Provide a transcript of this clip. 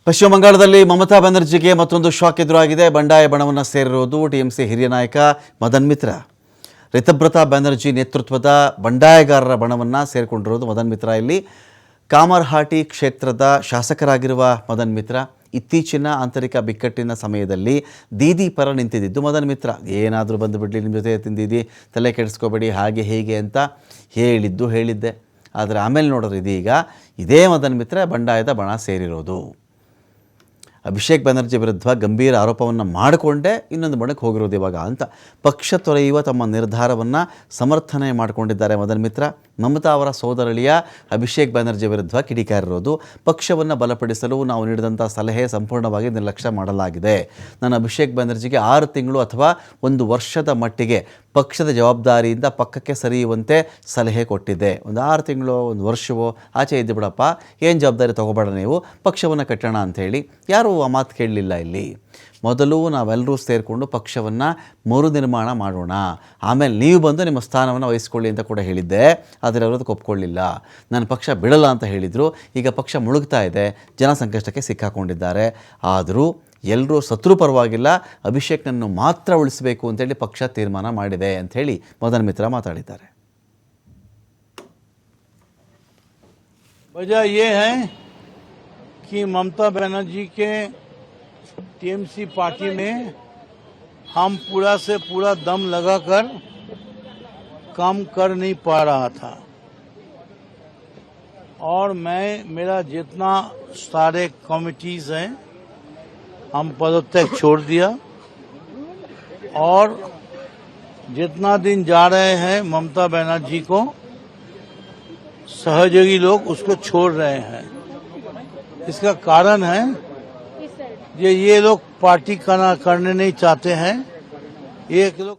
ಪಶ್ಚಿಮ ಬಂಗಾಳದಲ್ಲಿ ಮಮತಾ ಬ್ಯಾನರ್ಜಿಗೆ ಮತ್ತೊಂದು ಶಾಕ್ ಎದುರಾಗಿದೆ. ಬಂಡಾಯ ಬಣವನ್ನು ಸೇರಿರುವುದು ಟಿಎಂಸಿ ಹಿರಿಯ ನಾಯಕ ಮದನ್ ಮಿತ್ರ. ರಿತಬ್ರತಾ ಬ್ಯಾನರ್ಜಿ ನೇತೃತ್ವದ ಬಂಡಾಯಗಾರರ ಬಣವನ್ನು ಸೇರಿಕೊಂಡಿರೋದು ಮದನ್ ಮಿತ್ರ. ಇಲ್ಲಿ ಕಾಮರ್ಹಾಟಿ ಕ್ಷೇತ್ರದ ಶಾಸಕರಾಗಿರುವ ಮದನ್ ಮಿತ್ರ ಇತ್ತೀಚಿನ ಆಂತರಿಕ ಬಿಕ್ಕಟ್ಟಿನ ಸಮಯದಲ್ಲಿ ದೀದಿ ಪರ ನಿಂತಿದ್ದು ಮದನ್ ಮಿತ್ರ. ಏನಾದರೂ ಬಂದುಬಿಡಲಿ, ನಿಮ್ಮ ಜೊತೆ ತಿಂದಿದ್ದು, ತಲೆ ಕೆಡಿಸ್ಕೋಬೇಡಿ, ಹಾಗೆ ಹೀಗೆ ಅಂತ ಹೇಳಿದ್ದೆ. ಆದರೆ ಆಮೇಲೆ ನೋಡಿದ್ರೆ ಇದೀಗ ಇದೇ ಮದನ್ ಮಿತ್ರ ಬಂಡಾಯದ ಬಣ ಸೇರಿರೋದು. ಅಭಿಷೇಕ್ ಬ್ಯಾನರ್ಜಿ ವಿರುದ್ಧ ಗಂಭೀರ ಆರೋಪವನ್ನು ಮಾಡಿಕೊಂಡೇ ಇನ್ನೊಂದು ಬಣಕ್ಕೆ ಹೋಗಿರೋದು ಇವಾಗ ಅಂತ ಪಕ್ಷ ತೊರೆಯುವ ತಮ್ಮ ನಿರ್ಧಾರವನ್ನು ಸಮರ್ಥನೆ ಮಾಡಿಕೊಂಡಿದ್ದಾರೆ ಮದನ್ ಮಿತ್ರ. ಮಮತಾ ಅವರ ಸೋದರಳಿಯ ಅಭಿಷೇಕ್ ಬ್ಯಾನರ್ಜಿ ವಿರುದ್ಧ ಕಿಡಿಕಾರಿರೋದು. ಪಕ್ಷವನ್ನು ಬಲಪಡಿಸಲು ನಾವು ನೀಡಿದಂಥ ಸಲಹೆ ಸಂಪೂರ್ಣವಾಗಿ ನಿರ್ಲಕ್ಷ್ಯ ಮಾಡಲಾಗಿದೆ. ನಾನು ಅಭಿಷೇಕ್ ಬ್ಯಾನರ್ಜಿಗೆ 6 ತಿಂಗಳು ಅಥವಾ 1 ವರ್ಷದ ಮಟ್ಟಿಗೆ ಪಕ್ಷದ ಜವಾಬ್ದಾರಿಯಿಂದ ಪಕ್ಕಕ್ಕೆ ಸರಿಯುವಂತೆ ಸಲಹೆ ಕೊಟ್ಟಿದ್ದೆ. ಒಂದು 6 ತಿಂಗಳು 1 ವರ್ಷವೋ ಆಚೆ ಇದ್ದು ಬಿಡಪ್ಪ, ಏನು ಜವಾಬ್ದಾರಿ ತೊಗೋಬೇಡ, ನೀವು ಪಕ್ಷವನ್ನು ಕಟ್ಟೋಣ ಅಂಥೇಳಿ ಯಾರೂ ಆ ಮಾತು ಕೇಳಲಿಲ್ಲ. ಇಲ್ಲಿ ಮೊದಲು ನಾವೆಲ್ಲರೂ ಸೇರಿಕೊಂಡು ಪಕ್ಷವನ್ನು ಮರು ನಿರ್ಮಾಣ ಮಾಡೋಣ, ಆಮೇಲೆ ನೀವು ಬಂದು ನಿಮ್ಮ ಸ್ಥಾನವನ್ನು ವಹಿಸ್ಕೊಳ್ಳಿ ಅಂತ ಕೂಡ ಹೇಳಿದ್ದೆ. ಆದರೆ ಅವರು ಅದಕ್ಕೆ ಒಪ್ಕೊಳ್ಳಿಲ್ಲ. ನಾನು ಪಕ್ಷ ಬಿಡಲ್ಲ ಅಂತ ಹೇಳಿದರು. ಈಗ ಪಕ್ಷ ಮುಳುಗ್ತಾ ಇದೆ, ಜನ ಸಂಕಷ್ಟಕ್ಕೆ ಸಿಕ್ಕಾಕೊಂಡಿದ್ದಾರೆ. ಆದರೂ ಎಲ್ಲರೂ ಸತ್ರು ಪರವಾಗಿಲ್ಲ, ಅಭಿಷೇಕ್ನನ್ನು ಮಾತ್ರ ಉಳಿಸಬೇಕು ಅಂತೇಳಿ ಪಕ್ಷ ತೀರ್ಮಾನ ಮಾಡಿದೆ ಅಂಥೇಳಿ ಮದನ್ ಮಿತ್ರ ಮಾತಾಡಿದ್ದಾರೆ. वजह ये है कि ममता बनर्जी के टीएमसी पार्टी में हम पूरा से पूरा दम लगाकर काम कर नहीं पा रहा था और मेरा जितना सारे कमिटीज हैं हम पदत्याग छोड़ दिया और जितना दिन जा रहे हैं ममता बनर्जी को सहयोगी लोग उसको छोड़ रहे हैं. इसका कारण है ये लोग पार्टी करने नहीं चाहते हैं. ये लोग